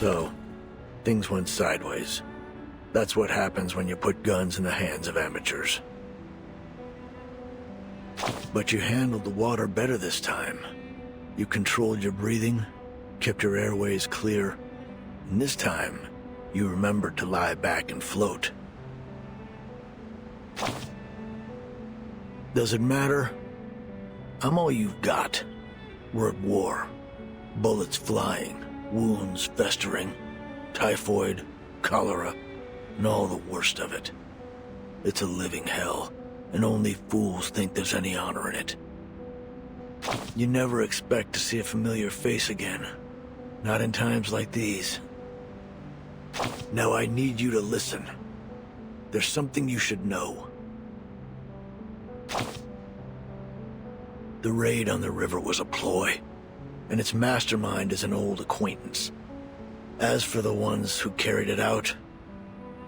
So, things went sideways. That's what happens when you put guns in the hands of amateurs. But you handled the water better this time. You controlled your breathing, kept your airways clear, and this time, you remembered to lie back and float. Does it matter? I'm all you've got. We're at war. Bullets flying, wounds festering, typhoid, cholera, and all the worst of it. It's a living hell, and only fools think there's any honor in it. You never expect to see a familiar face again. Not in times like these. Now I need you to listen. There's something you should know. The raid on the river was a ploy, and its mastermind is an old acquaintance. As for the ones who carried it out,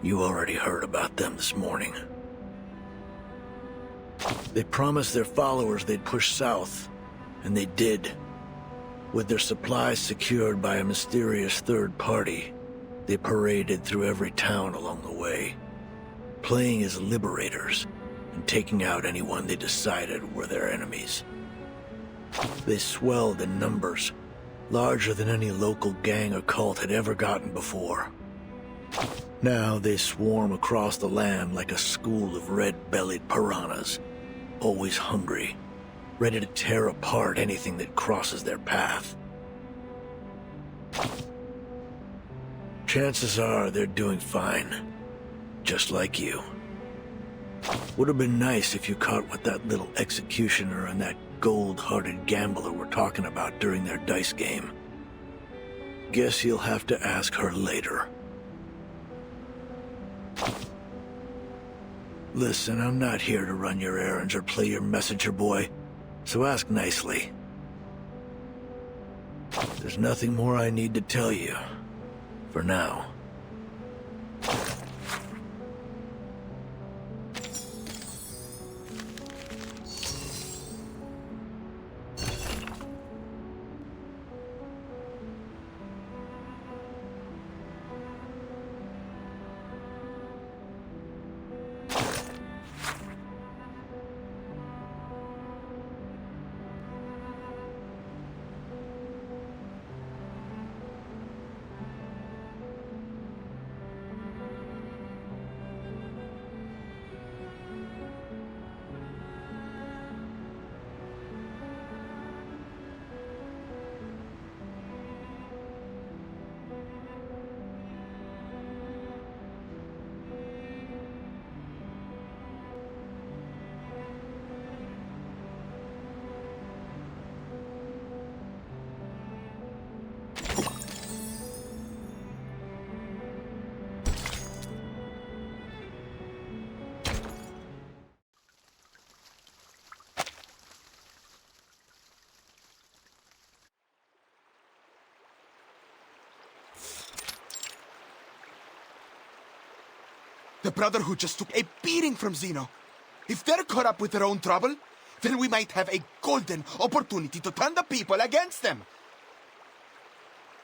you already heard about them this morning. They promised their followers they'd push south, and they did. With their supplies secured by a mysterious third party, they paraded through every town along the way, playing as liberators and taking out anyone they decided were their enemies. They swelled in numbers, larger than any local gang or cult had ever gotten before. Now they swarm across the land like a school of red-bellied piranhas, always hungry, ready to tear apart anything that crosses their path. Chances are they're doing fine, just like you. Would have been nice if you caught what that little executioner and that gold-hearted gambler were talking about during their dice game. Guess you'll have to ask her later. Listen, I'm not here to run your errands or play your messenger boy, so ask nicely. There's nothing more I need to tell you, for now. The Brotherhood just took a beating from Xeno. If they're caught up with their own trouble, then we might have a golden opportunity to turn the people against them.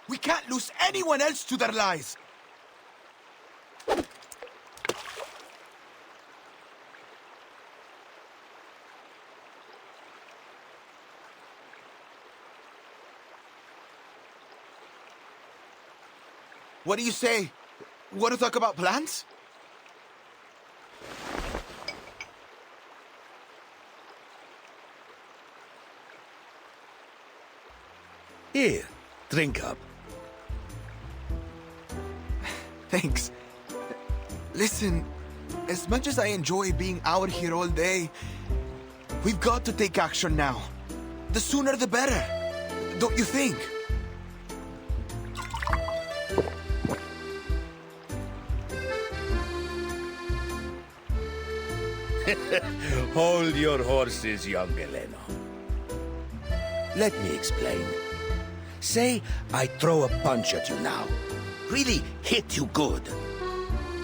We can't lose anyone else to their lies. What do you say? Want to talk about plans? Here, drink up. Thanks. Listen, as much as I enjoy being out here all day, we've got to take action now. The sooner the better, don't you think? Hold your horses, young Elena. Let me explain. Say I throw a punch at you now. Really hit you good.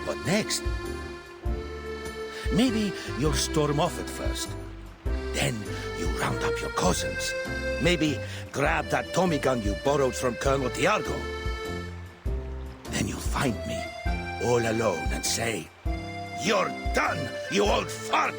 What next? Maybe you'll storm off at first. Then you round up your cousins. Maybe grab that Tommy gun you borrowed from Colonel Tiargo. find me, all alone, and say, "You're done, you old fart!"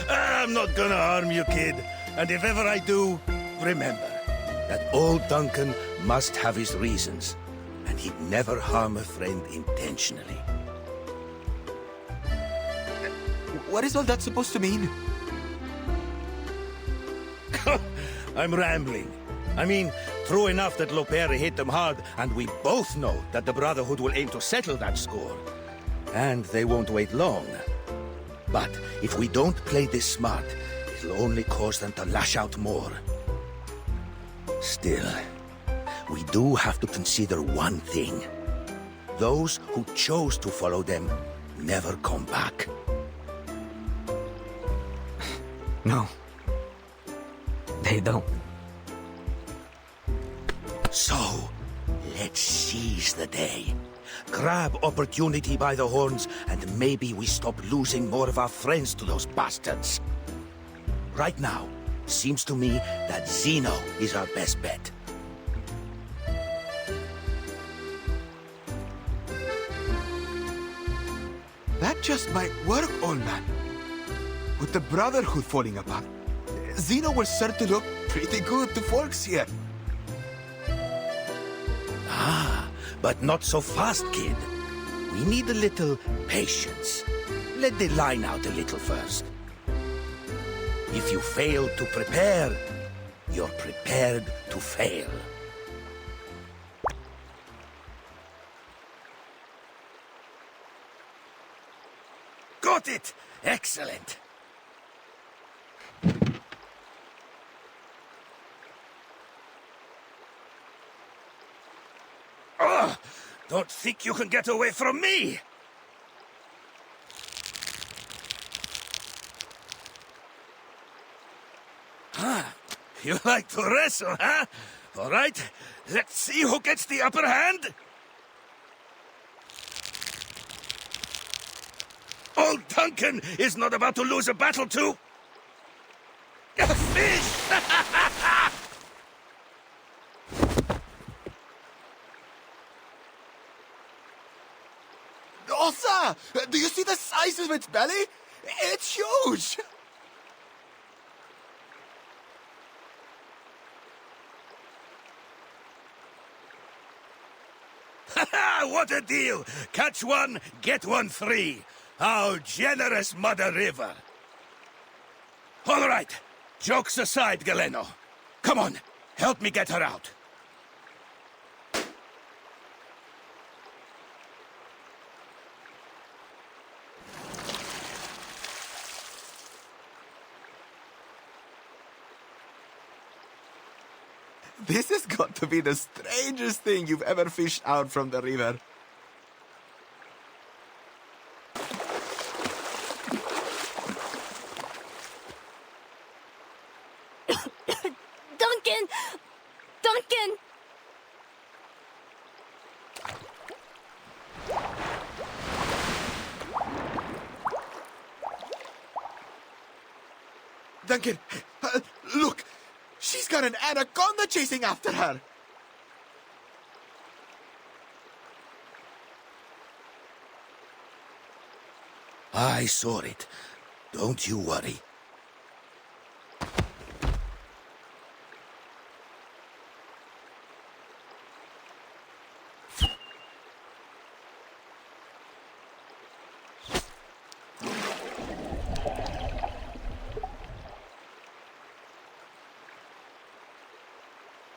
I'm not gonna harm you, kid. And if ever I do, remember that old Duncan must have his reasons, and he'd never harm a friend intentionally. What is all that supposed to mean? I'm rambling. I mean, true enough that Lopera hit them hard, and we both know that the Brotherhood will aim to settle that score. And they won't wait long. But if we don't play this smart, it'll only cause them to lash out more. Still, we do have to consider one thing. Those who chose to follow them never come back. No. They don't. So, let's seize the day. Grab opportunity by the horns, and maybe we stop losing more of our friends to those bastards. Right now, seems to me that Zeno is our best bet. That just might work, old man. With the Brotherhood falling apart, Zeno will start to look pretty good to folks here. But not so fast, kid. We need a little patience. Let the line out a little first. If you fail to prepare, you're prepared to fail. Got it! Excellent! Don't think you can get away from me! You like to wrestle, huh? All right, let's see who gets the upper hand. Old Duncan is not about to lose a battle to... a fish! Osa! Do you see the size of its belly? It's huge! What a deal! Catch one, get one free. How generous, Mother River. All right, jokes aside, Galeno. Come on, help me get her out. This has got to be the strangest thing you've ever fished out from the river. Duncan! Duncan! Duncan, look! She's got an anaconda chasing after her! I saw it. Don't you worry.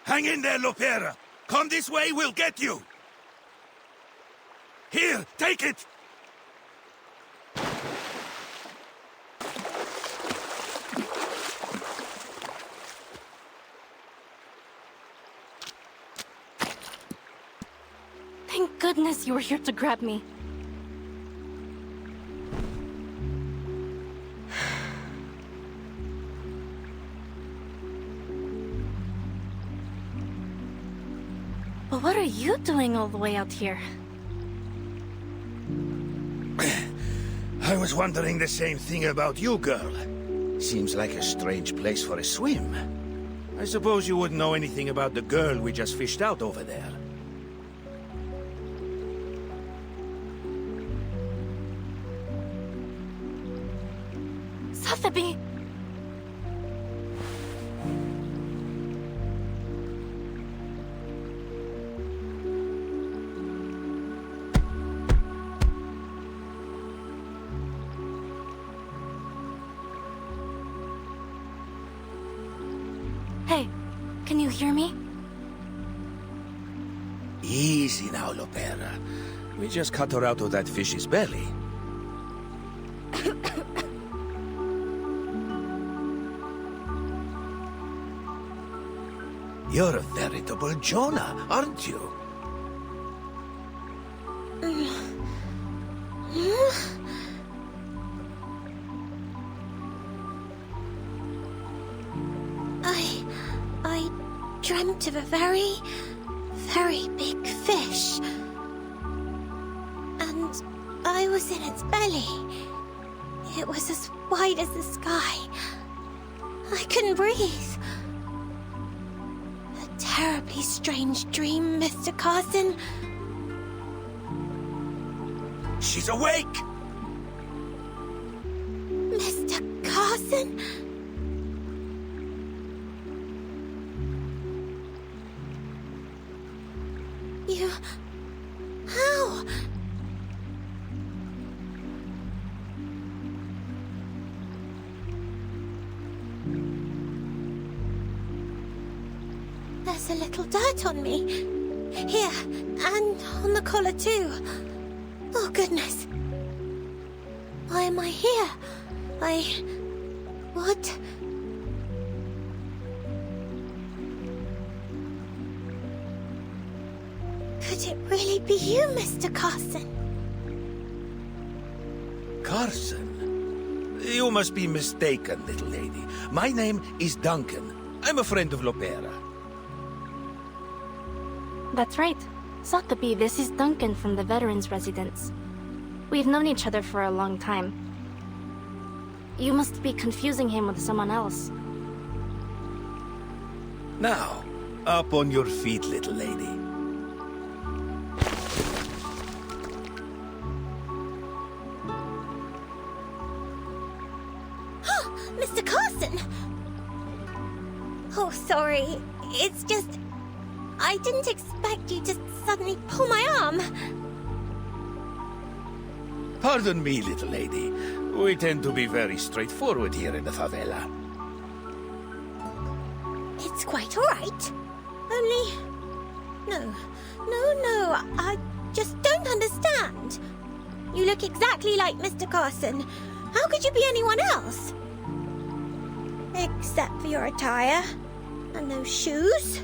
Hang in there, Lopera. Come this way, we'll get you. Here, take it. Thank goodness you were here to grab me. But what are you doing all the way out here? I was wondering the same thing about you, girl. Seems like a strange place for a swim. I suppose you wouldn't know anything about the girl we just fished out over there. Sotheby! Hey, can you hear me? Easy now, Lopera. We just cut her out of that fish's belly. You're a veritable Jonah, aren't you? I dreamt of a very, very big fish. And I was in its belly. It was as wide as the sky. I couldn't breathe. A terribly strange dream, Mr. Carson. She's awake! Mr. Carson? You... How? There's a little dirt on me. Here, and on the collar too. Oh, goodness. Why am I here? What? Could it really be you, Mr. Carson? Carson? You must be mistaken, little lady. My name is Duncan. I'm a friend of Lopera. That's right. Sotheby, this is Duncan from the Veterans Residence. We've known each other for a long time. You must be confusing him with someone else. Now, up on your feet, little lady. Mr. Carson! Oh, sorry. It's just... I didn't expect you to suddenly pull my arm. Pardon me, little lady. We tend to be very straightforward here in the favela. It's quite all right. Only... No, I just don't understand. You look exactly like Mr. Carson. How could you be anyone else? Except for your attire. And those shoes.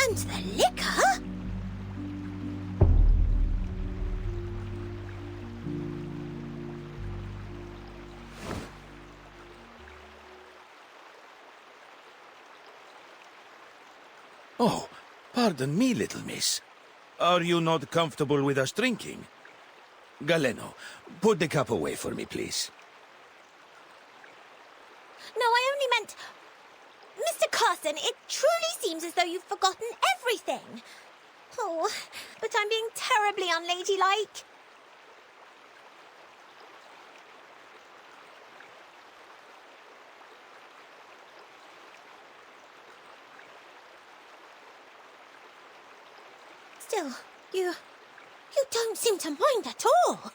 And the liquor? Oh, pardon me, little miss. Are you not comfortable with us drinking? Galeno, put the cup away for me, please. No, I only meant... Mr. Carson, it truly seems as though you've forgotten everything. Oh, but I'm being terribly unladylike. Still, you don't seem to mind at all.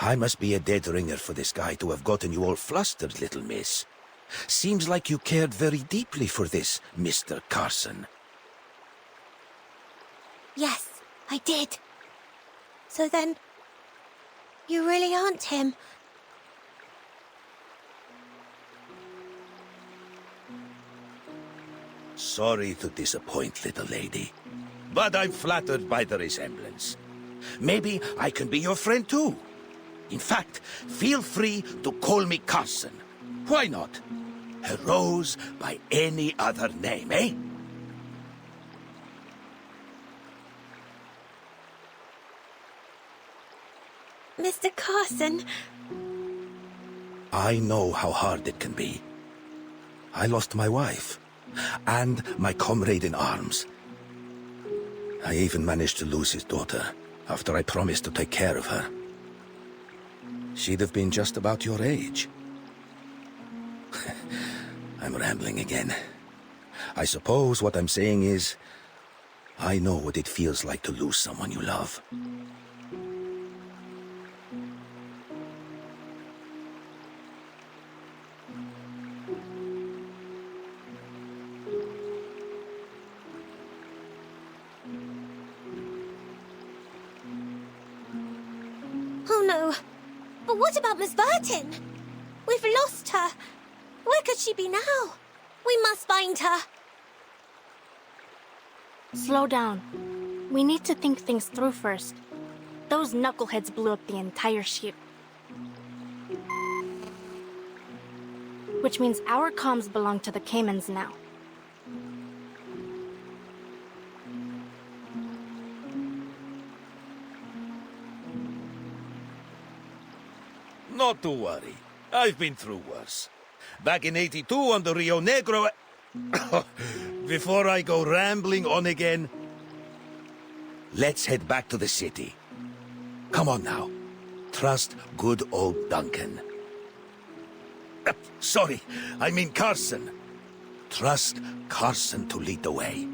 I must be a dead ringer for this guy to have gotten you all flustered, little miss. Seems like you cared very deeply for this, Mr. Carson. Yes, I did. So then, you really aren't him. Sorry to disappoint, little lady. but I'm flattered by the resemblance. Maybe I can be your friend too. In fact, feel free to call me Carson. Why not? A rose by any other name, eh? Mr. Carson, I know how hard it can be. I lost my wife, and my comrade in arms. I even managed to lose his daughter, after I promised to take care of her. She'd have been just about your age. I'm rambling again. I suppose what I'm saying is, I know what it feels like to lose someone you love. oh no. But what about Miss Burton? We've lost her. Where could she be now? We must find her. Slow down. We need to think things through first. Those knuckleheads blew up the entire ship. Which means our comms belong to the Caymans now. Not to worry. I've been through worse. Back in '82 on the Rio Negro... Before I go rambling on again, let's head back to the city. Come on now. Trust good old Duncan. Sorry, I mean Carson. Trust Carson to lead the way.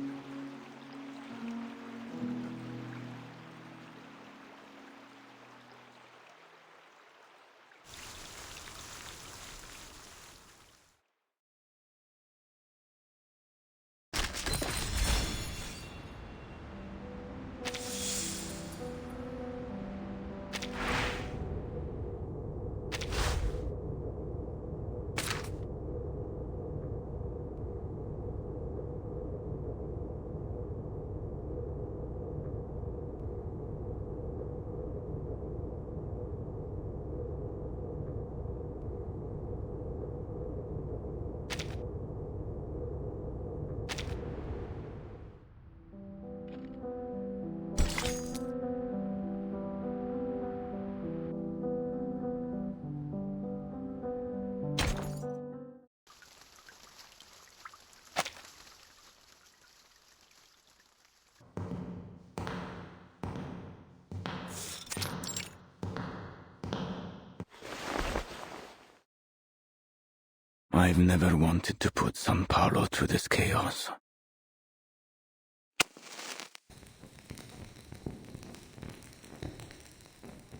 I've never wanted to put San Paulo through this chaos.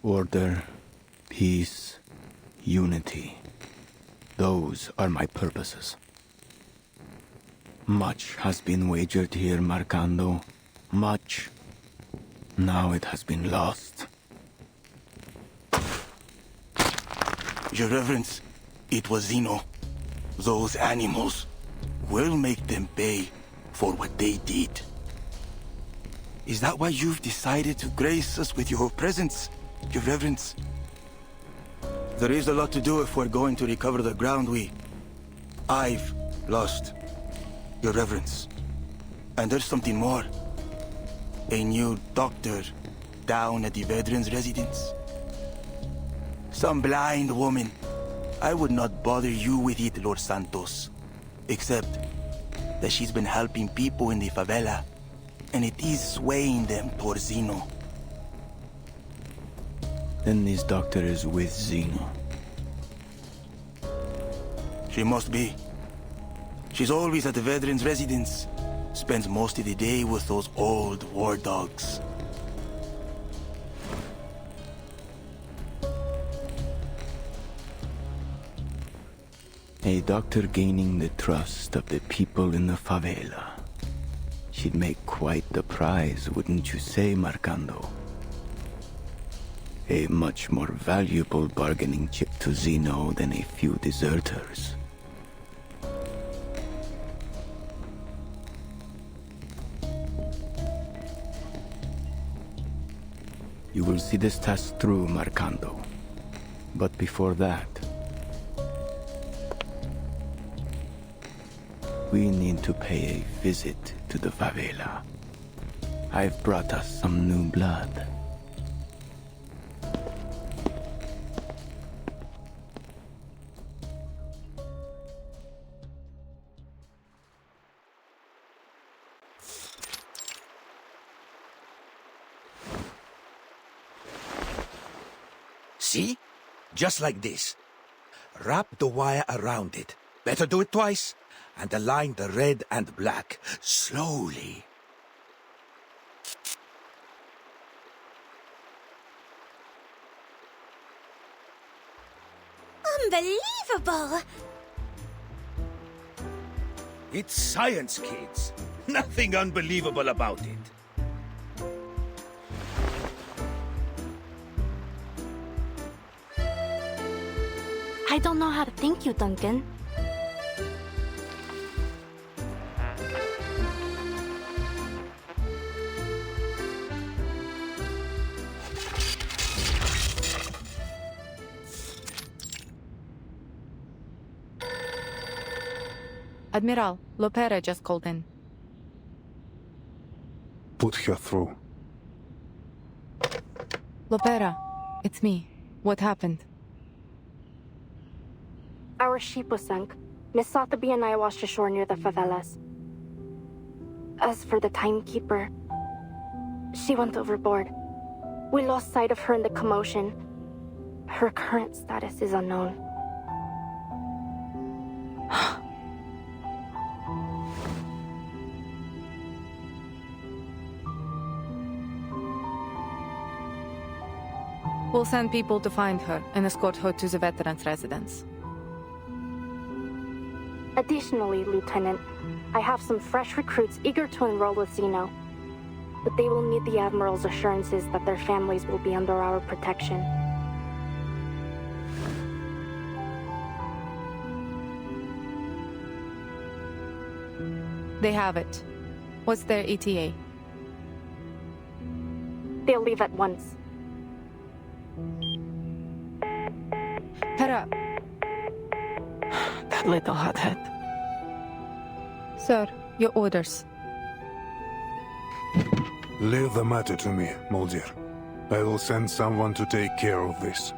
Order, peace, unity. Those are my purposes. Much has been wagered here, Marcando. Much. Now it has been lost. Your Reverence, it was Zeno. Those animals. We'll make them pay for what they did. Is that why you've decided to grace us with your presence, Your Reverence? There is a lot to do if we're going to recover the ground I've lost, Your Reverence. And there's something more. A new doctor down at the veterans' residence. Some blind woman. I would not bother you with it, Lord Santos. Except that she's been helping people in the favela, and it is swaying them towards Zeno. Then this doctor is with Zeno. She must be. She's always at the veterans' residence. Spends most of the day with those old war dogs. A doctor gaining the trust of the people in the favela. She'd make quite the prize, wouldn't you say, Marcando? A much more valuable bargaining chip to Zeno than a few deserters. You will see this task through, Marcando. But before that, we need to pay a visit to the favela. I've brought us some new blood. See? Just like this. Wrap the wire around it. Better do it twice. And align the red and black. Slowly. Unbelievable! It's science, kids. Nothing unbelievable about it. I don't know how to thank you, Duncan. Admiral, Lopera just called in. Put her through. Lopera, it's me. What happened? Our ship was sunk. Miss Sotheby and I washed ashore near the favelas. As for the timekeeper, she went overboard. We lost sight of her in the commotion. Her current status is unknown. We'll send people to find her and escort her to the veterans' residence. Additionally, Lieutenant, I have some fresh recruits eager to enroll with Zeno. But they will need the Admiral's assurances that their families will be under our protection. They have it. What's their ETA? They'll leave at once. Hera! That little hothead. Sir, your orders. Leave the matter to me, Moldir. I will send someone to take care of this.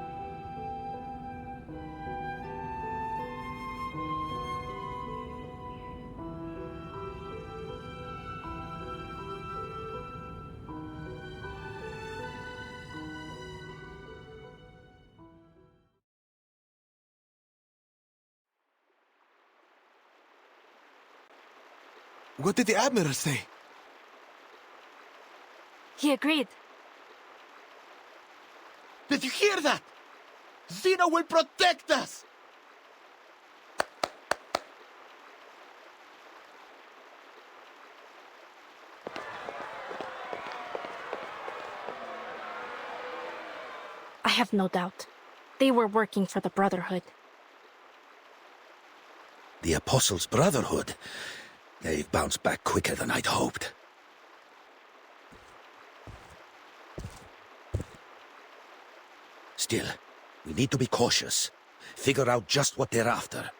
What did the Admiral say? He agreed. Did you hear that? Zeno will protect us! I have no doubt. They were working for the Brotherhood. The Apostles' Brotherhood. They've bounced back quicker than I'd hoped. Still, we need to be cautious. Figure out just what they're after.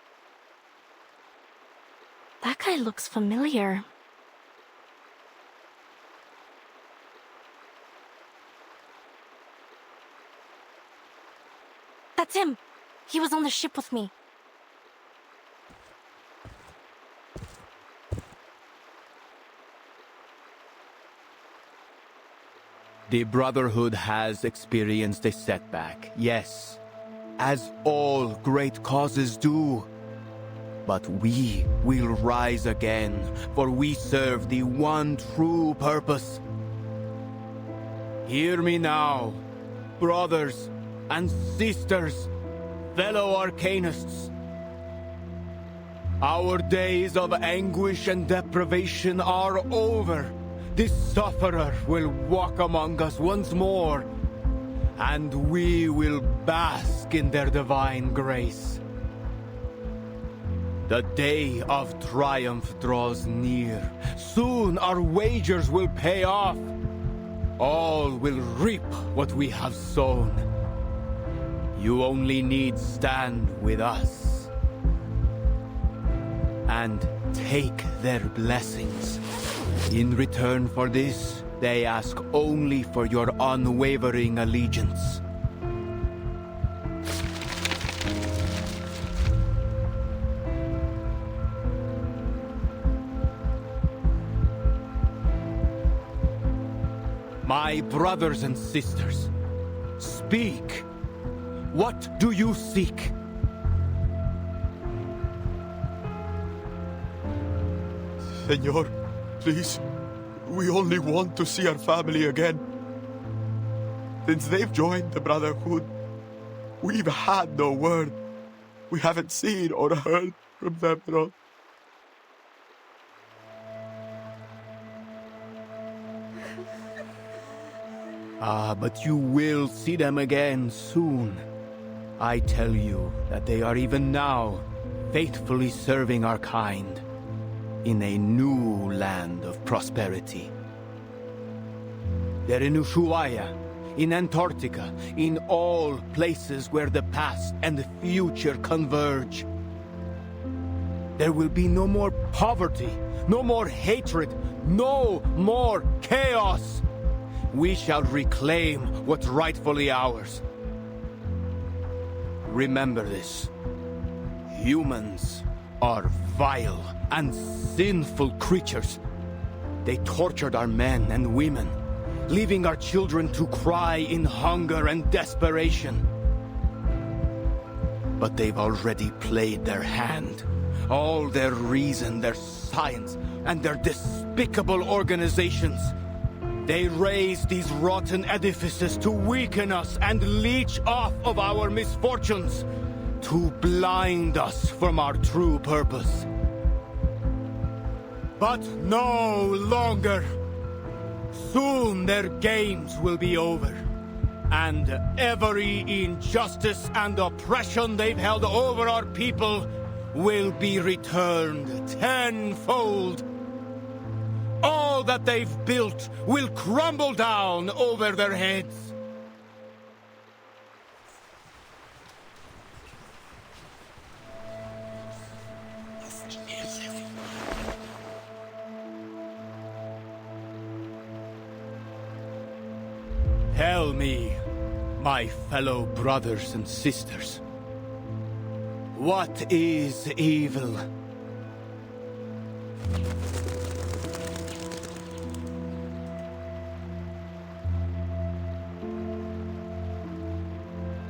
That guy looks familiar. That's him! He was on the ship with me. The Brotherhood has experienced a setback, yes, as all great causes do. But we will rise again, for we serve the one true purpose. Hear me now, brothers and sisters, fellow Arcanists. Our days of anguish and deprivation are over. The Sufferer will walk among us once more, and we will bask in their divine grace. The day of triumph draws near. Soon our wagers will pay off. all will reap what we have sown. You only need stand with us and take their blessings. In return for this, they ask only for your unwavering allegiance. My brothers and sisters, speak. What do you seek? Senor, please. We only want to see our family again. Since they've joined the Brotherhood, we've had no word. We haven't seen or heard from them at all. But you will see them again soon. I tell you that they are even now faithfully serving our kind in a new land of prosperity. They're in Ushuaia, in Antarctica, in all places where the past and the future converge. There will be no more poverty, no more hatred, no more chaos. We shall reclaim what's rightfully ours. Remember this. Humans are vile and sinful creatures. They tortured our men and women, leaving our children to cry in hunger and desperation. But they've already played their hand. All their reason, their science, and their despicable organizations. They raise these rotten edifices to weaken us and leech off of our misfortunes, to blind us from our true purpose. But no longer. Soon their games will be over, and every injustice and oppression they've held over our people will be returned tenfold. All that they've built will crumble down over their heads. Tell me, my fellow brothers and sisters, what is evil?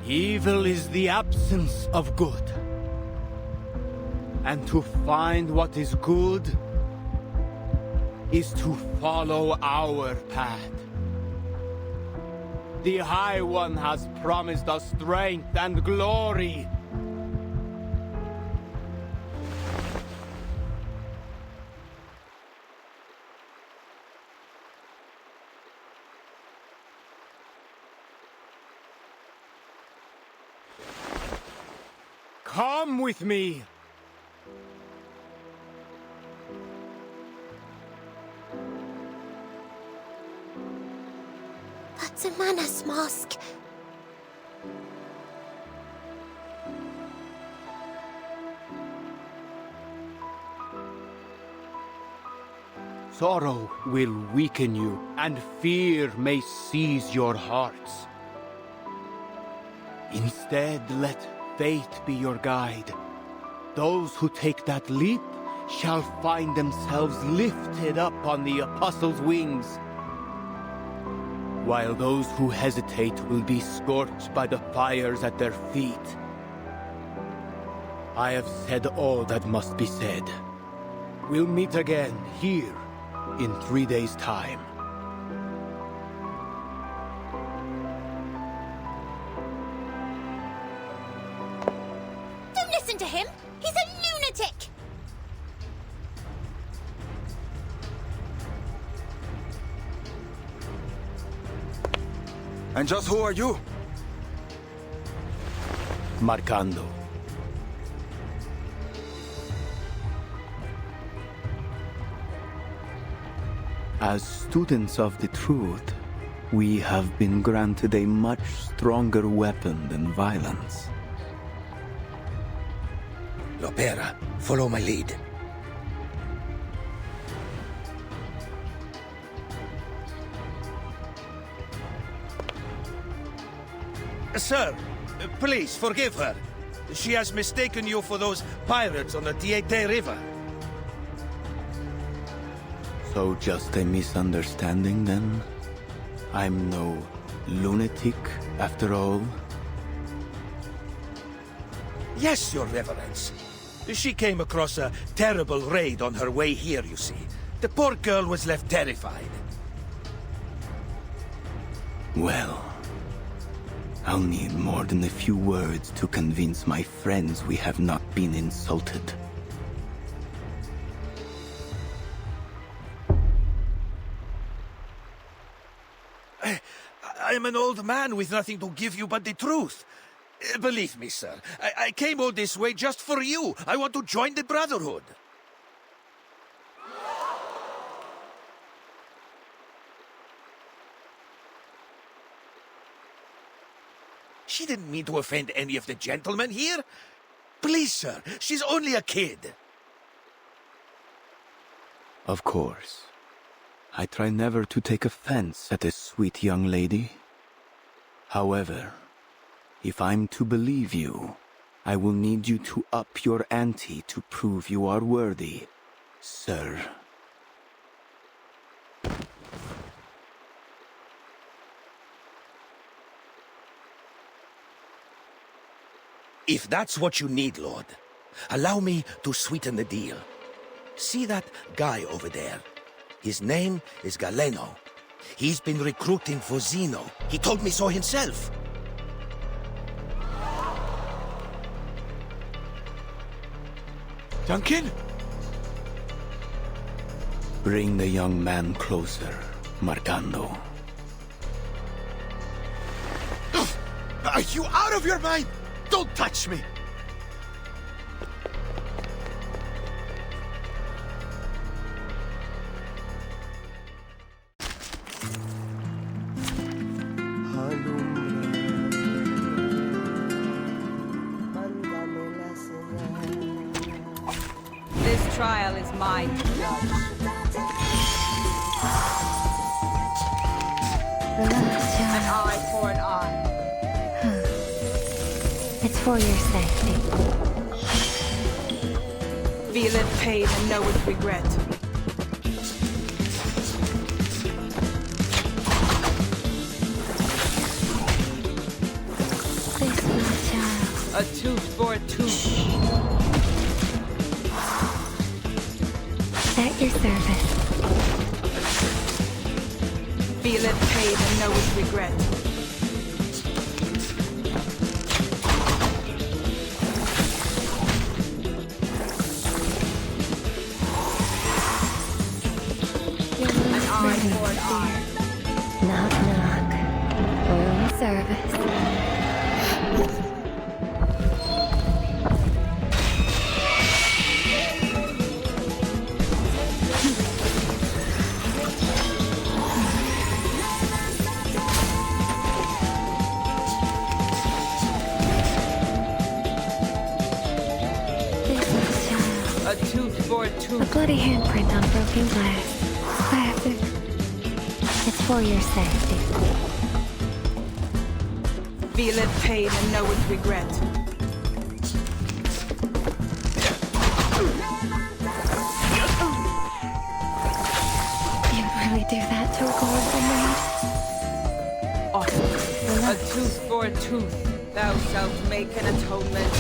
Evil is the absence of good. And to find what is good is to follow our path. The High One has promised us strength and glory. Come with me! That's a Manus mask. Sorrow will weaken you, and fear may seize your hearts. Instead, let faith be your guide. Those who take that leap shall find themselves lifted up on the Apostles' wings, while those who hesitate will be scorched by the fires at their feet. I have said all that must be said. We'll meet again here in 3 days' time. Don't listen to him! He's a lunatic! And just who are you? Marcando. As students of the truth, We have been granted a much stronger weapon than violence. Lopera, follow my lead. Sir, please forgive her. She has mistaken you for those pirates on the Tiete River. So just a misunderstanding then? I'm no lunatic after all? Yes, Your Reverence. She came across a terrible raid on her way here, you see. The poor girl was left terrified. Well, I'll need more than a few words to convince my friends we have not been insulted. I am an old man with nothing to give you but the truth. Believe me, sir, I came all this way just for you. I want to join the Brotherhood. She didn't mean to offend any of the gentlemen here. Please, sir, she's only a kid. Of course. I try never to take offense at a sweet young lady. However, if I'm to believe you, I will need you to up your ante to prove you are worthy, sir. If that's what you need, Lord, allow me to sweeten the deal. See that guy over there? His name is Galeno. He's been recruiting for Zeno. He told me so himself. Duncan? Bring the young man closer, Marcando. Are you out of your mind? Don't touch me! This trial is mine to judge. An eye for an eye. It's for your safety. Feel it pain and know its regret. This my child. A tooth for a tooth. At your service. Feel it pain and know its regret. An eye for an eye. Knock, knock. Room service. This my child. A tooth for a A tooth. bloody handprint on broken glass. Classic. It's for your safety. Feel it pain and know its regret. You'd really do that to a golden maid? Awesome. A tooth for a tooth. Thou shalt make an atonement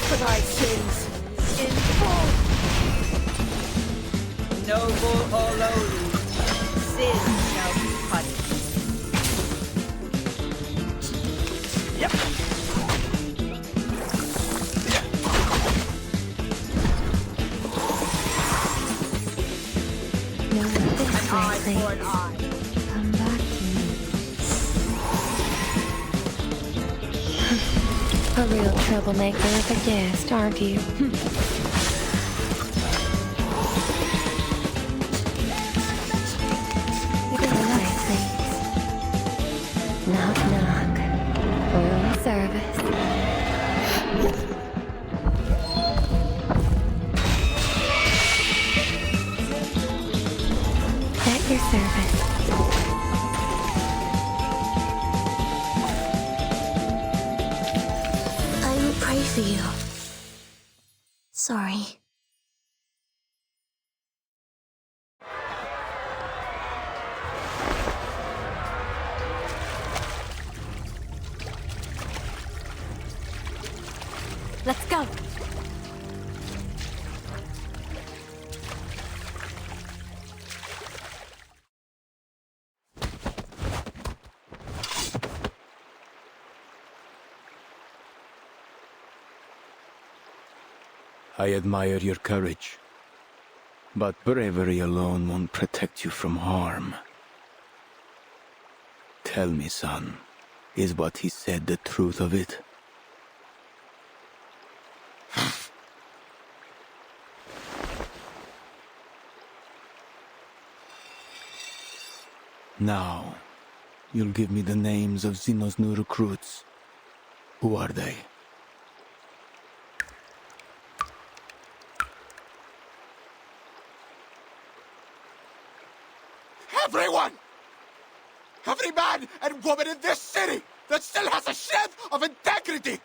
for thy sins in full. Noble or lowly, sin shall be punished. Yep. No, this An eye way, for an please. eye. Come back to me. A real troublemaker of a guest, aren't you? This way, please. deserve it. I will pray for you. Sorry. Let's go. I admire your courage. But bravery alone won't protect you from harm. Tell me, son, is what he said the truth of it? Now, you'll give me the names of Zeno's new recruits. Who are they? Everyone! Every man and woman in this city that still has a shred of integrity!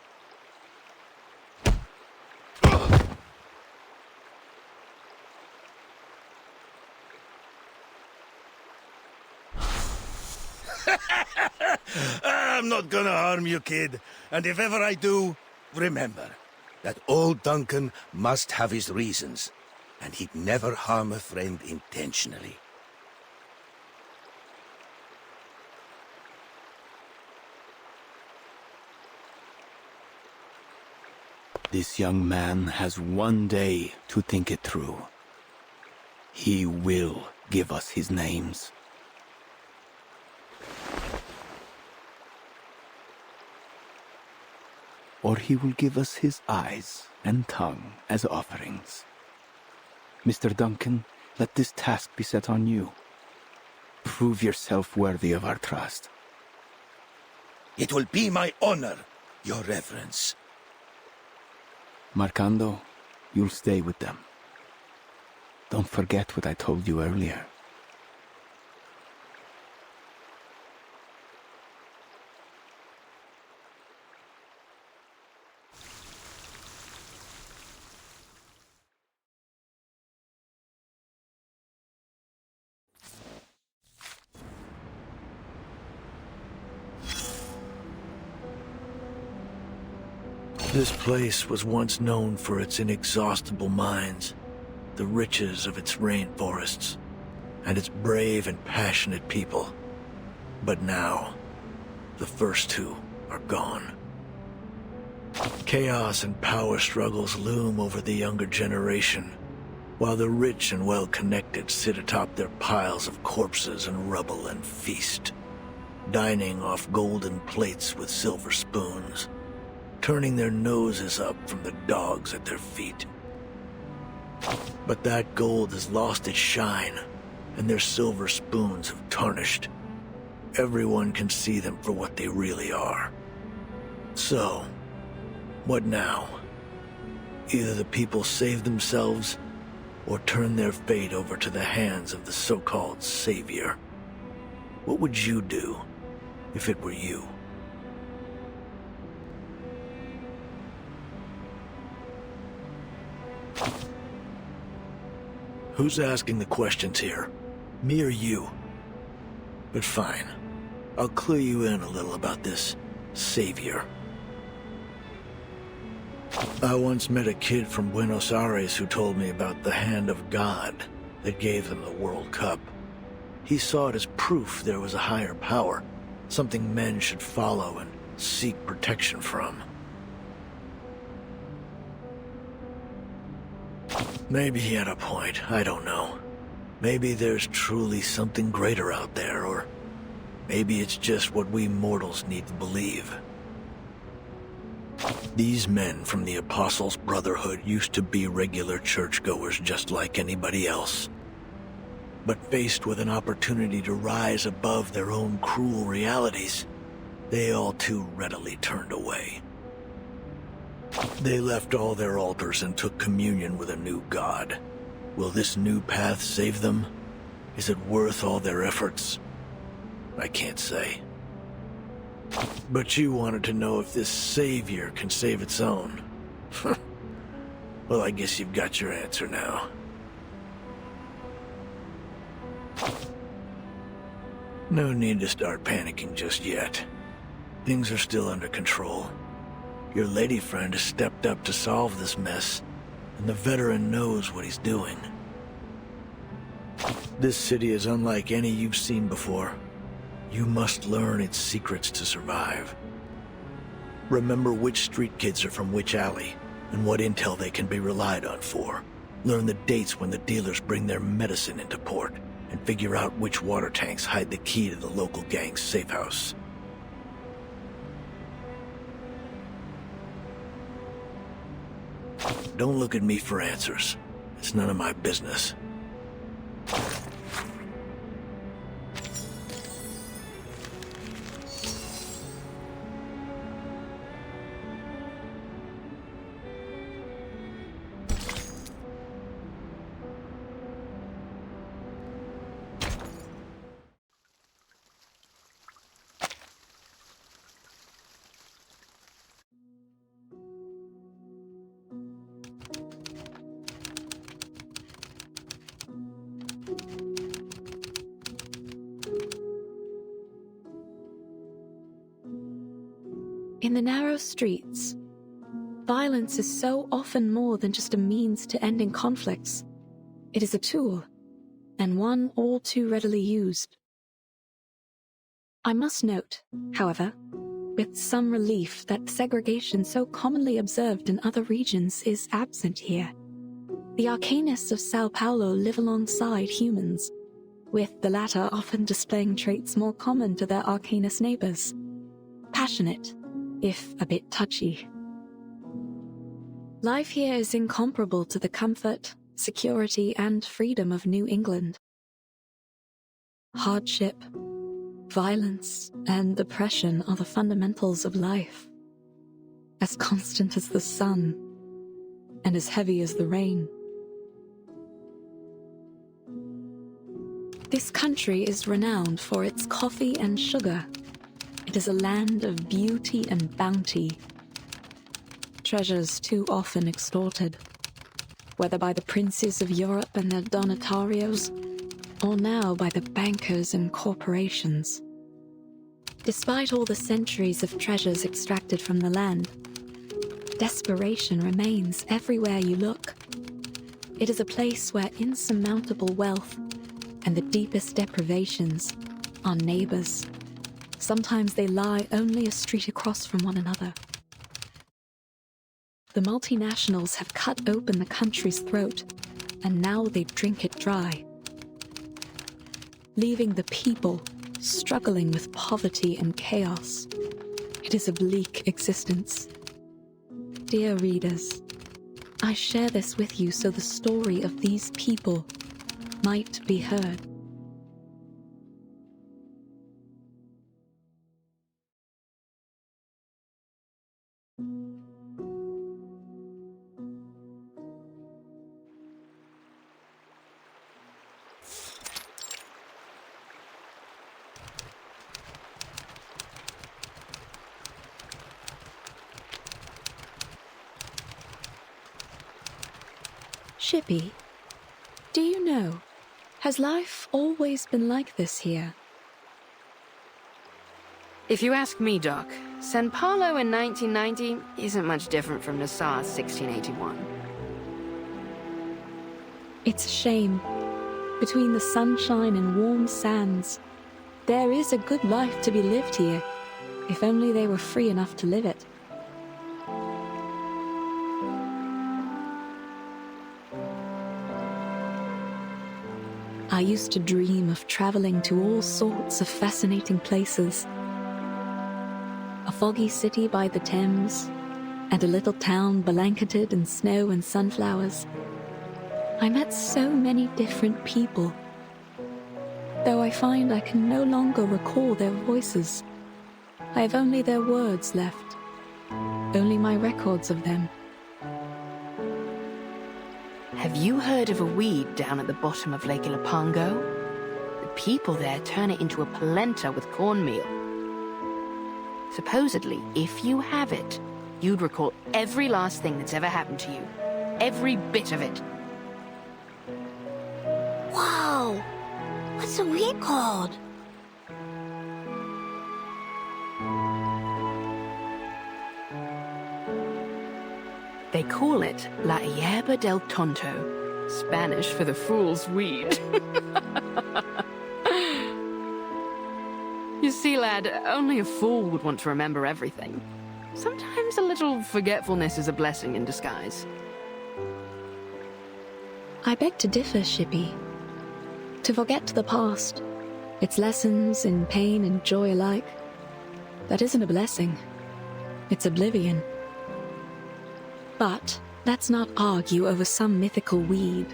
I'm not gonna harm you, kid. And if ever I do, remember that old Duncan must have his reasons, and he'd never harm a friend intentionally. This young man has one day to think it through. He will give us his names. Or he will give us his eyes and tongue as offerings. Mr. Duncan, let this task be set on you. Prove yourself worthy of our trust. It will be my honor, Your Reverence. Marcando, you'll stay with them. Don't forget what I told you earlier. This place was once known for its inexhaustible mines, the riches of its rainforests, and its brave and passionate people. But now, the first two are gone. Chaos and power struggles loom over the younger generation, while the rich and well-connected sit atop their piles of corpses and rubble and feast, dining off golden plates with silver spoons, turning their noses up from the dogs at their feet. But that gold has lost its shine, and their silver spoons have tarnished. Everyone can see them for what they really are. So, what now? Either the people save themselves, or turn their fate over to the hands of the so-called savior. What would you do if it were you? Who's asking the questions here? Me or you? But fine. I'll clue you in a little about this savior. I once met a kid from Buenos Aires who told me about the hand of God that gave them the World Cup. He saw it as proof there was a higher power, something men should follow and seek protection from. Maybe he had a point, I don't know. Maybe there's truly something greater out there, or maybe it's just what we mortals need to believe. These men from the Apostles' Brotherhood used to be regular churchgoers just like anybody else. But faced with an opportunity to rise above their own cruel realities, they all too readily turned away. They left all their altars and took communion with a new god. Will this new path save them? Is it worth all their efforts? I can't say. But you wanted to know if this savior can save its own. Well, I guess you've got your answer now. No need to start panicking just yet. Things are still under control. Your lady friend has stepped up to solve this mess, and the veteran knows what he's doing. This city is unlike any you've seen before. You must learn its secrets to survive. Remember which street kids are from which alley, and what intel they can be relied on for. Learn the dates when the dealers bring their medicine into port, and figure out which water tanks hide the key to the local gang's safe house. Don't look at me for answers. It's none of my business. In the narrow streets, violence is so often more than just a means to ending conflicts. It is a tool, and one all too readily used. I must note, however, with some relief that segregation so commonly observed in other regions is absent here. The Arcanists of Sao Paulo live alongside humans, with the latter often displaying traits more common to their Arcanist neighbors. Passionate, if a bit touchy. Life here is incomparable to the comfort, security, and freedom of New England. Hardship, violence, and oppression are the fundamentals of life, as constant as the sun, and as heavy as the rain. This country is renowned for its coffee and sugar. It is a land of beauty and bounty. Treasures too often extorted, whether by the princes of Europe and their donatarios, or now by the bankers and corporations. Despite all the centuries of treasures extracted from the land, desperation remains everywhere you look. It is a place where insurmountable wealth and the deepest deprivations are neighbors. Sometimes they lie only a street across from one another. The multinationals have cut open the country's throat, and now they drink it dry, leaving the people struggling with poverty and chaos. It is a bleak existence. Dear readers, I share this with you so the story of these people might be heard. Shippy, do you know, has life always been like this here? If you ask me, Doc, San Paulo in 1990 isn't much different from Nassau's 1681. It's a shame. Between the sunshine and warm sands, there is a good life to be lived here, if only they were free enough to live it. I used to dream of traveling to all sorts of fascinating places. A foggy city by the Thames, and a little town blanketed in snow and sunflowers. I met so many different people, though I find I can no longer recall their voices. I have only their words left, only my records of them. Have you heard of a weed down at the bottom of Lake Ilopango? people there turn it into a polenta with cornmeal. Supposedly, if you have it, you'd recall every last thing that's ever happened to you. Every bit of it. Whoa! What's the weed called? They call it La Hierba del Tonto, Spanish for the fool's weed. You see, lad, only a fool would want to remember everything. Sometimes a little forgetfulness is a blessing in disguise. I beg to differ, Shippy. To forget the past, its lessons in pain and joy alike, that isn't a blessing. It's oblivion. But let's not argue over some mythical weed.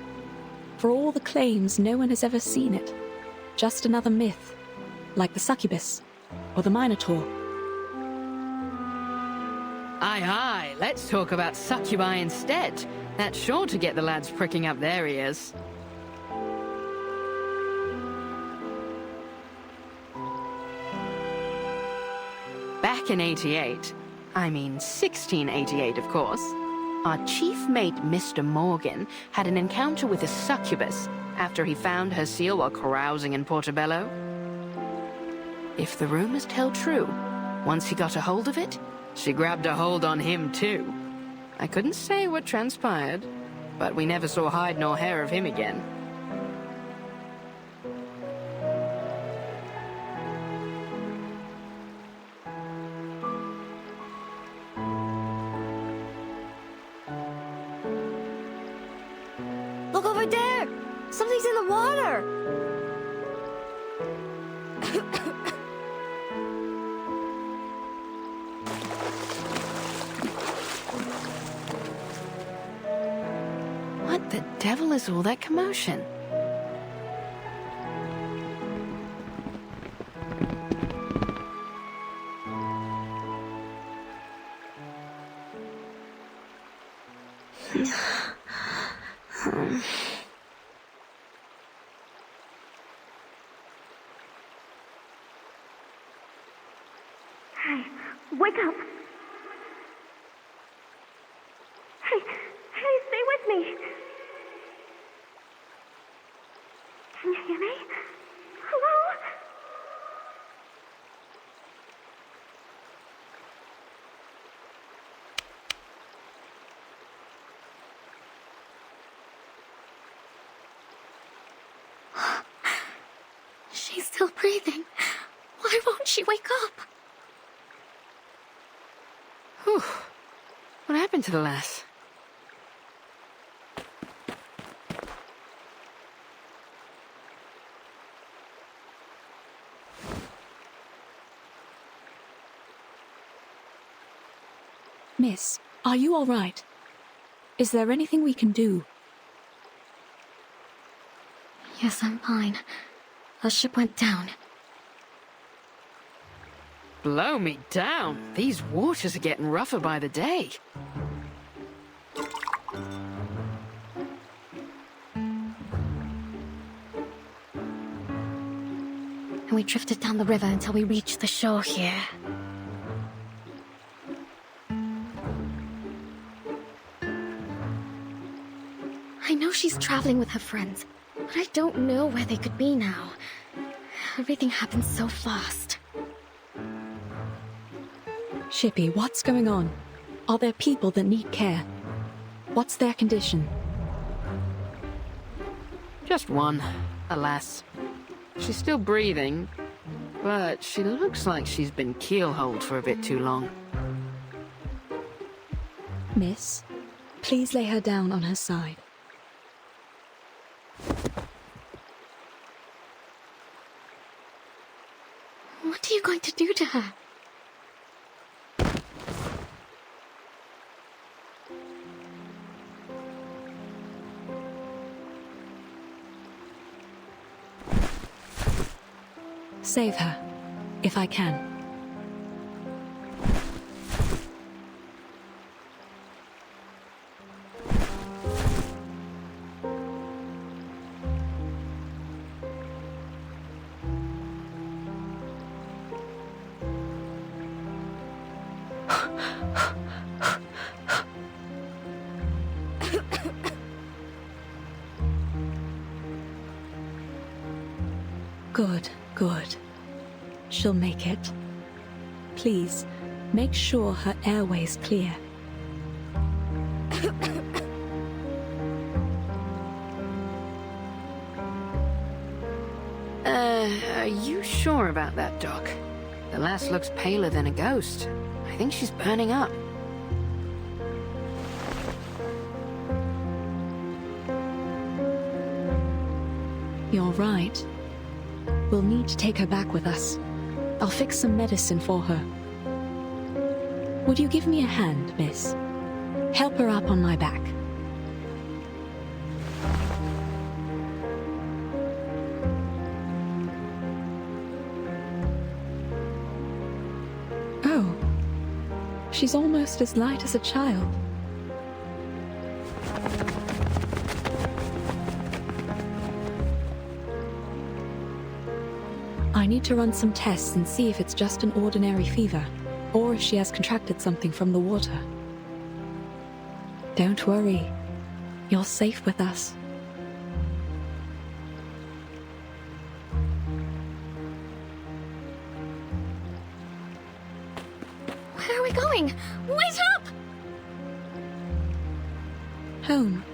For all the claims, no one has ever seen it. Just another myth, like the succubus or the minotaur. Aye, aye, let's talk about succubi instead. That's sure to get the lads pricking up their ears. Back in 88, I mean 1688 of course, our chief mate Mr. Morgan had an encounter with a succubus after he found her seal while carousing in Portobello. If the rumors tell true, once he got a hold of it, she grabbed a hold on him too. I couldn't say what transpired, but we never saw hide nor hair of him again. Look over there! Something's in the water! What the devil is all that commotion? Hey, wake up! Hey, stay with me! Can you hear me? Hello? She's still breathing. Why won't she wake up? Whew. What happened to the lass? Miss, are you all right? Is there anything we can do? Yes, I'm fine. The ship went down. Blow me down. These waters are getting rougher by the day. And we drifted down the river until we reached the shore here. I know she's traveling with her friends, but I don't know where they could be now. Everything happened so fast. Shippy, what's going on? Are there people that need care? What's their condition? Just one, alas. She's still breathing, but she looks like she's been keelholed for a bit too long. Miss, please lay her down on her side. What are you going to do to her? Save her, if I can. Good, good. She'll make it. Please, make sure her airway's clear. Are you sure about that, Doc? The lass looks paler than a ghost. I think she's burning up. You're right. We'll need to take her back with us. I'll fix some medicine for her. Would you give me a hand, miss? Help her up on my back. Oh. She's almost as light as a child. I need to run some tests and see if it's just an ordinary fever, or if she has contracted something from the water. Don't worry. You're safe with us. Where are we going? Wait up! Home.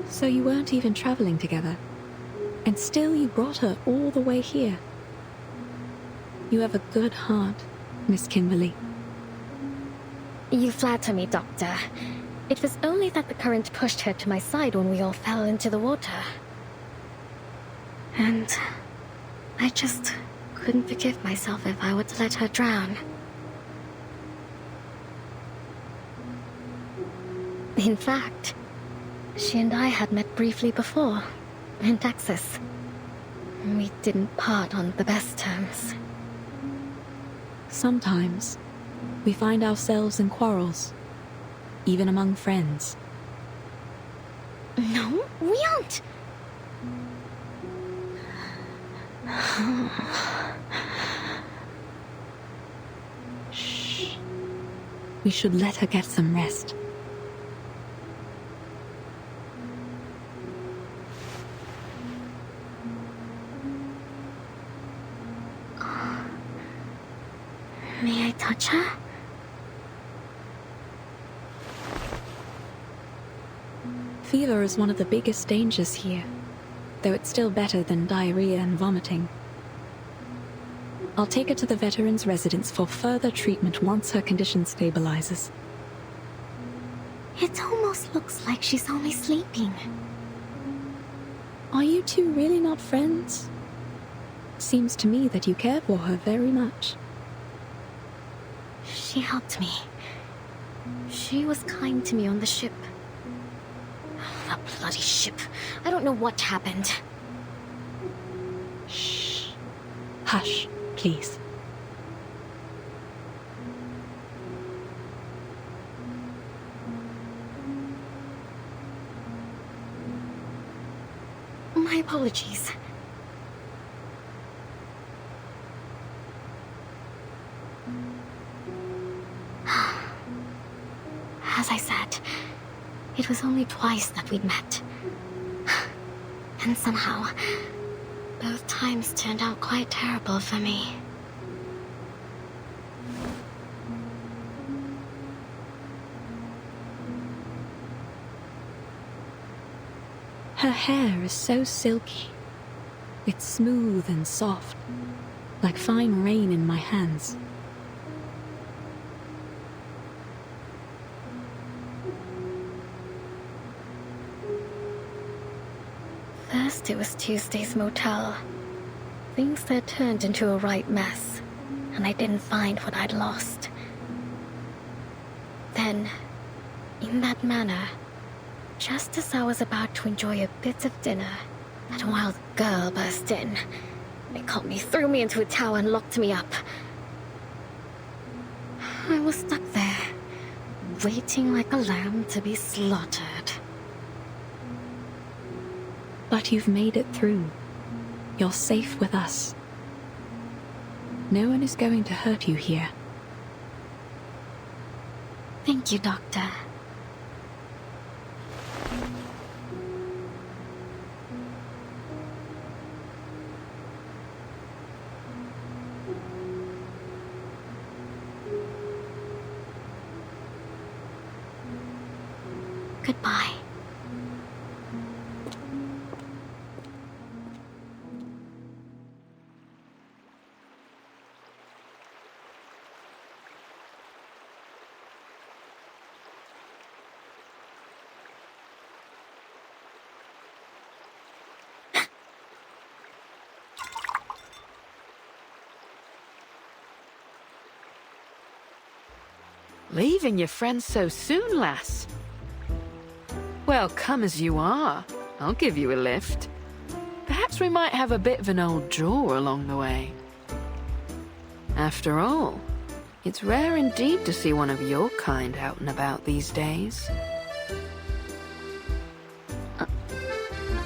So you weren't even traveling together, and still you brought her all the way here. You have a good heart, Miss Kimberly. You flatter me, Doctor. It was only that the current pushed her to my side when we all fell into the water. And I just couldn't forgive myself if I were to let her drown. In fact, she and I had met briefly before, in Texas. We didn't part on the best terms. Sometimes, we find ourselves in quarrels, even among friends. No, we aren't. Shh. We should let her get some rest. May I touch her? Fever is one of the biggest dangers here, though it's still better than diarrhea and vomiting. I'll take her to the veterans' residence for further treatment once her condition stabilizes. It almost looks like she's only sleeping. Are you two really not friends? Seems to me that you care for her very much. She helped me. She was kind to me on the ship. The bloody ship. I don't know what happened. Shh. Hush, please. My apologies. As I said, it was only twice that we'd met. And somehow, both times turned out quite terrible for me. Her hair is so silky. It's smooth and soft, like fine rain in my hands. First it was Tuesday's motel. Things there turned into a right mess, and I didn't find what I'd lost. Then, in that manner, just as I was about to enjoy a bit of dinner, that wild girl burst in. They caught me, threw me into a tower, and locked me up. I was stuck there, waiting like a lamb to be slaughtered. But you've made it through. You're safe with us. No one is going to hurt you here. Thank you, Doctor. Goodbye. Leaving your friends so soon, lass? Well, come as you are. I'll give you a lift. Perhaps we might have a bit of an old jaw along the way. After all, it's rare indeed to see one of your kind out and about these days.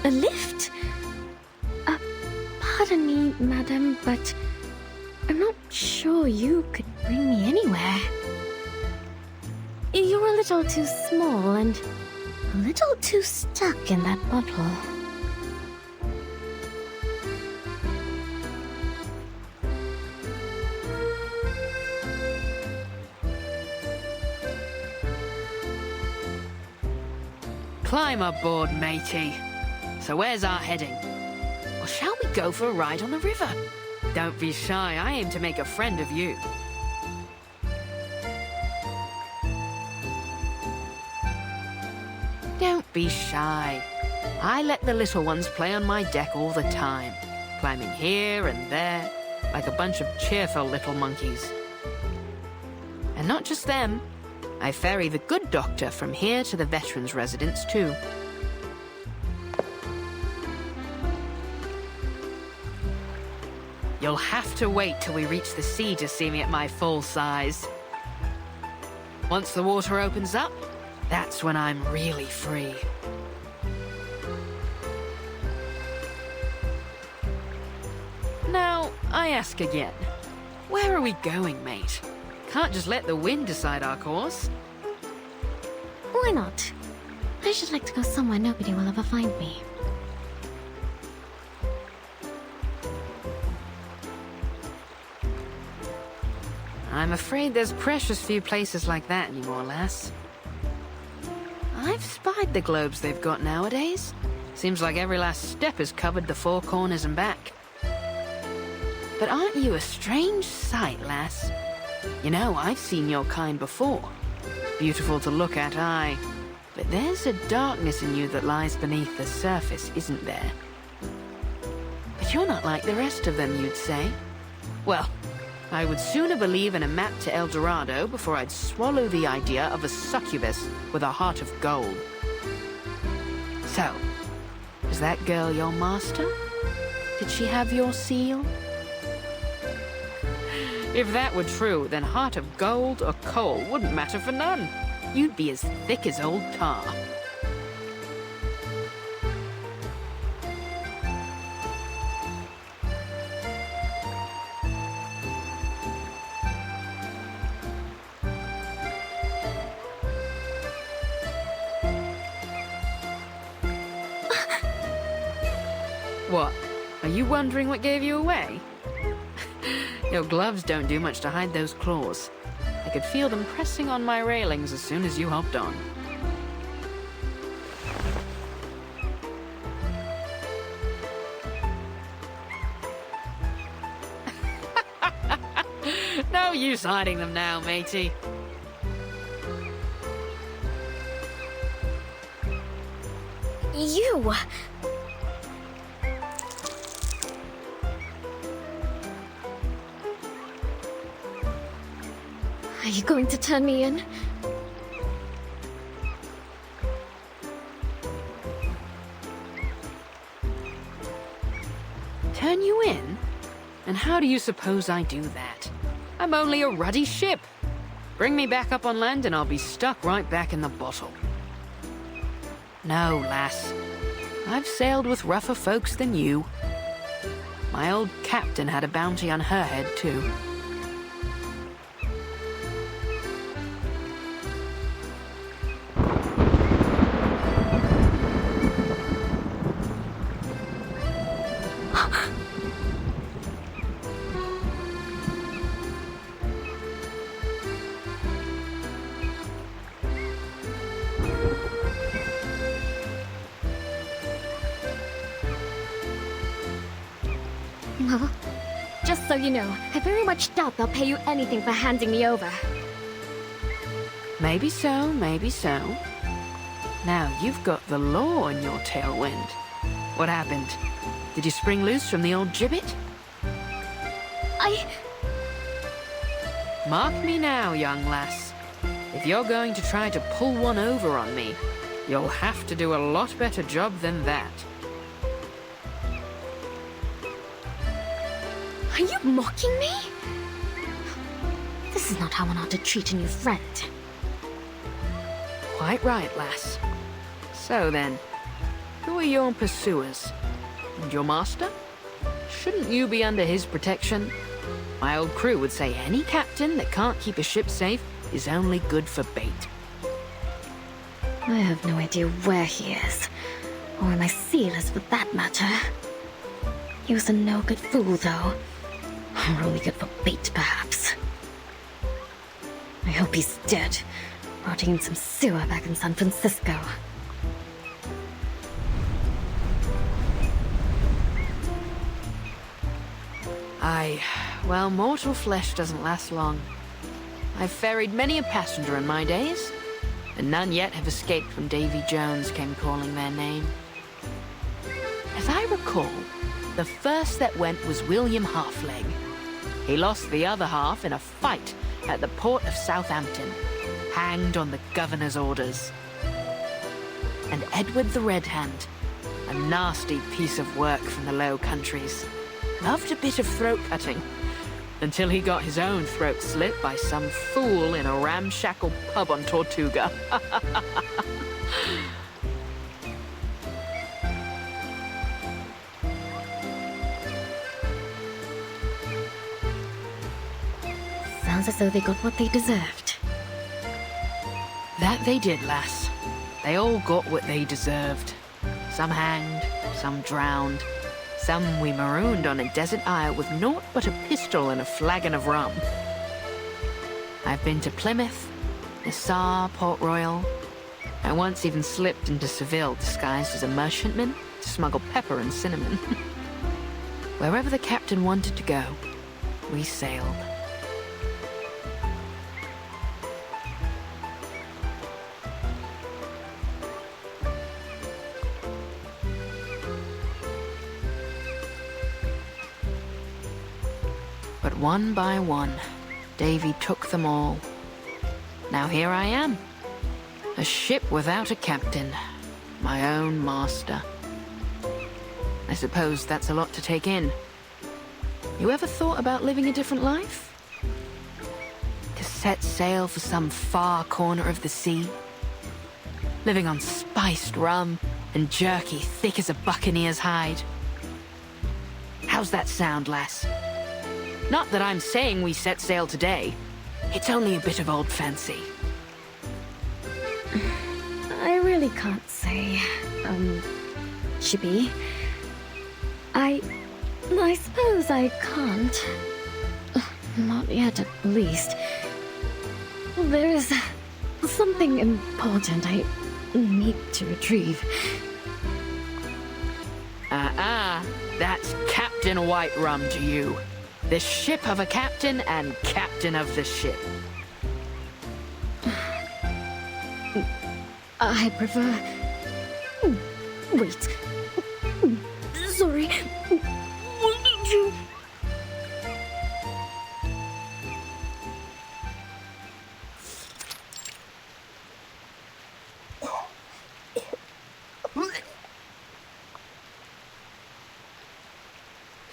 A lift? Pardon me, madam, but I'm not sure you could bring me anywhere. You're a little too small and a little too stuck in that bottle. Climb aboard, matey. So where's our heading? Or shall we go for a ride on the river? Don't be shy, I aim to make a friend of you. Don't be shy. I let the little ones play on my deck all the time, climbing here and there, like a bunch of cheerful little monkeys. And not just them. I ferry the good doctor from here to the veterans' residence, too. You'll have to wait till we reach the sea to see me at my full size. Once the water opens up, that's when I'm really free. Now, I ask again, where are we going, mate? Can't just let the wind decide our course. Why not? I should like to go somewhere nobody will ever find me. I'm afraid there's precious few places like that anymore, lass. I've spied the globes they've got nowadays. Seems like every last step has covered the four corners and back. But aren't you a strange sight, lass? You know, I've seen your kind before. Beautiful to look at, aye. But there's a darkness in you that lies beneath the surface, isn't there? But you're not like the rest of them, you'd say. Well, I would sooner believe in a map to El Dorado before I'd swallow the idea of a succubus with a heart of gold. So, is that girl your master? Did she have your seal? If that were true, then heart of gold or coal wouldn't matter for none. You'd be as thick as old tar. What? Are you wondering what gave you away? Your gloves don't do much to hide those claws. I could feel them pressing on my railings as soon as you hopped on. No use hiding them now, matey. You! Are you going to turn me in? Turn you in? And how do you suppose I do that? I'm only a ruddy ship. Bring me back up on land and I'll be stuck right back in the bottle. No, lass. I've sailed with rougher folks than you. My old captain had a bounty on her head, too. Well, just so you know, I very much doubt they'll pay you anything for handing me over. Maybe so, maybe so. Now, you've got the law in your tailwind. What happened? Did you spring loose from the old gibbet? Mark me now, young lass. If you're going to try to pull one over on me, you'll have to do a lot better job than that. Are you mocking me? This is not how one ought to treat a new friend. Quite right, lass. So then, who are your pursuers? And your master? Shouldn't you be under his protection? My old crew would say any captain that can't keep a ship safe is only good for bait. I have no idea where he is, or where my seal is for that matter. He was a no-good fool, though. Or only good for bait, perhaps. I hope he's dead, rotting in some sewer back in San Francisco. Aye, well, mortal flesh doesn't last long. I've ferried many a passenger in my days, and none yet have escaped when Davy Jones came calling their name. As I recall, the first that went was William Halfleg. He lost the other half in a fight at the port of Southampton, hanged on the governor's orders. And Edward the Red Hand, a nasty piece of work from the Low Countries, loved a bit of throat cutting, until he got his own throat slit by some fool in a ramshackle pub on Tortuga. Sounds as though they got what they deserved. That they did, lass. They all got what they deserved. Some hanged, some drowned, some we marooned on a desert isle with naught but a pistol and a flagon of rum. I've been to Plymouth, Nassau, Port Royal. I once even slipped into Seville disguised as a merchantman to smuggle pepper and cinnamon. Wherever the captain wanted to go, we sailed. But one by one, Davy took them all. Now here I am, a ship without a captain, my own master. I suppose that's a lot to take in. You ever thought about living a different life? To set sail for some far corner of the sea? Living on spiced rum and jerky thick as a buccaneer's hide? How's that sound, lass? Not that I'm saying we set sail today. It's only a bit of old fancy. I really can't say, Chippy. I suppose I can't. Not yet, at least. There is something important I need to retrieve. That's Captain White Rum to you. The ship of a captain and captain of the ship. I prefer... Wait. Sorry. What did you...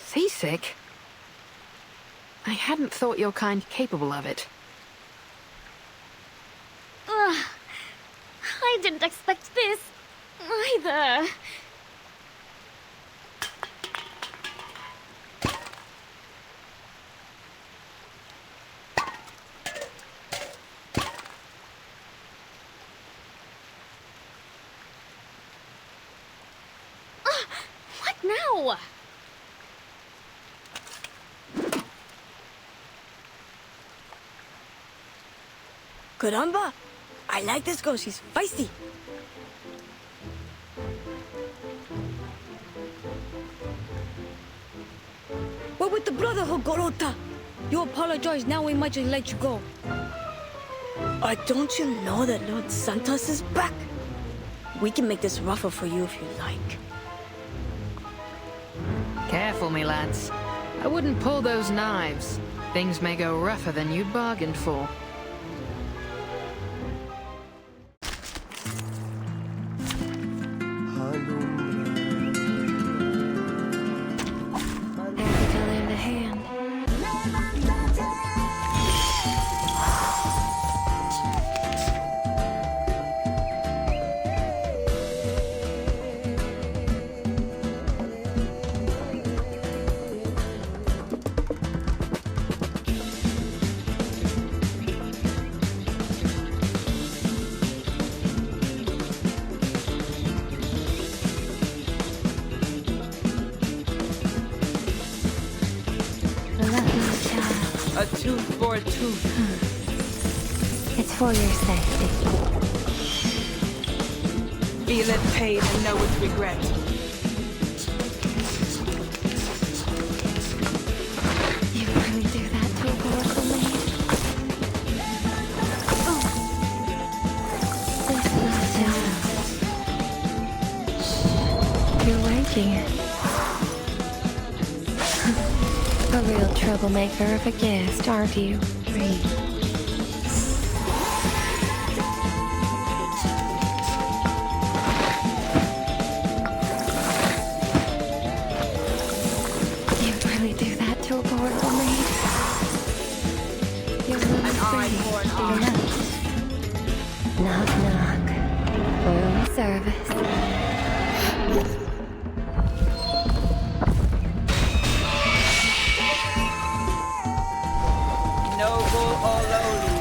Seasick? I hadn't thought your kind capable of it. I didn't expect this, either. What now? Caramba! I like this girl, she's feisty. What with the Brotherhood, Gorota? You apologize, now we might just let you go. Don't you know that Lord Santos is back? We can make this rougher for you if you like. Careful, me lads. I wouldn't pull those knives. Things may go rougher than you bargained for. A tooth for a tooth. It's for your safety. Feel it pain and know its regret. really do that to a powerful maid? Oh. This is You're waking it. A real troublemaker of a guest, aren't you? Reed. You really do that to a powerful maid? You're really pretty, do you know? Knock, knock. Room service. Noble or lowly,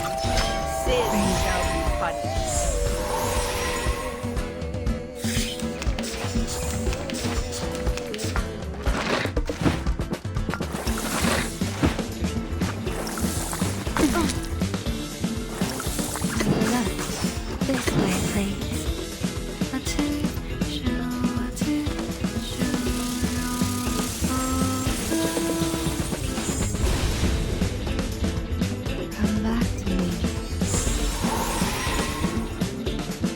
sin shall be punished. This way, please. Come back to me.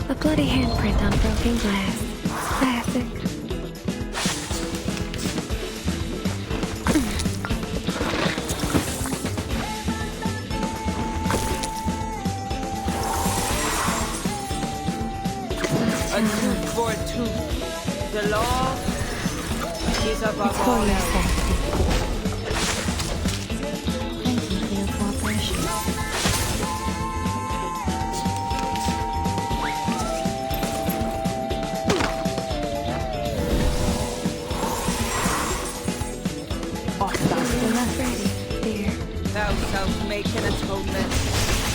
A bloody handprint on broken glass. Classic. A tooth for a tooth. The law is above It's for all your else. safety. Thank you for your cooperation. Enough ready, dear. Thou shalt make an atonement.